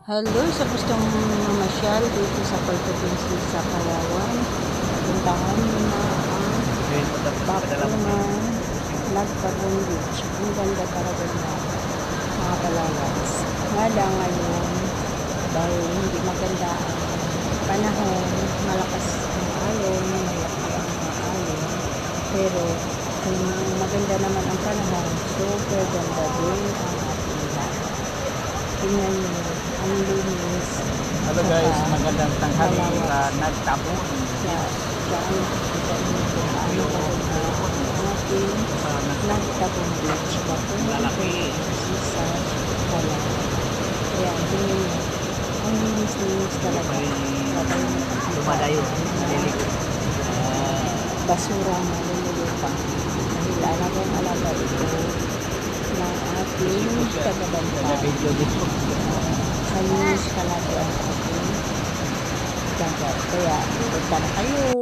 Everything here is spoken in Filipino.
Hello, sa gustong mamasyal dito sa Puerto Princesa, Palawan, puntahan mo na ang Bakungan Nagtabon Beach. Ang ganda talaga na mga Palawans. Nga lang ngayon, dahil hindi maganda ang panahon, malakas ang alon, malaki ang mga alon, pero kung maganda naman ang panahon, super ganda din ang ating lahat. Tingnan nyo, ang linis. Hello guys, magandang tanghali sa Nagtabon. Daan nakikita nyo kung paano maganda ang ating Nagtabon Beach. Lalaki. Sa Palawan. Kaya tingnan nyo, ang linis talaga. Dumadayo, nalilig. Basura na lumulupang. Dahil alagang-alaga ito ng ating tagabantay. Video dito. Malinis talaga ang ating dagat. Kaya, punta na kayo.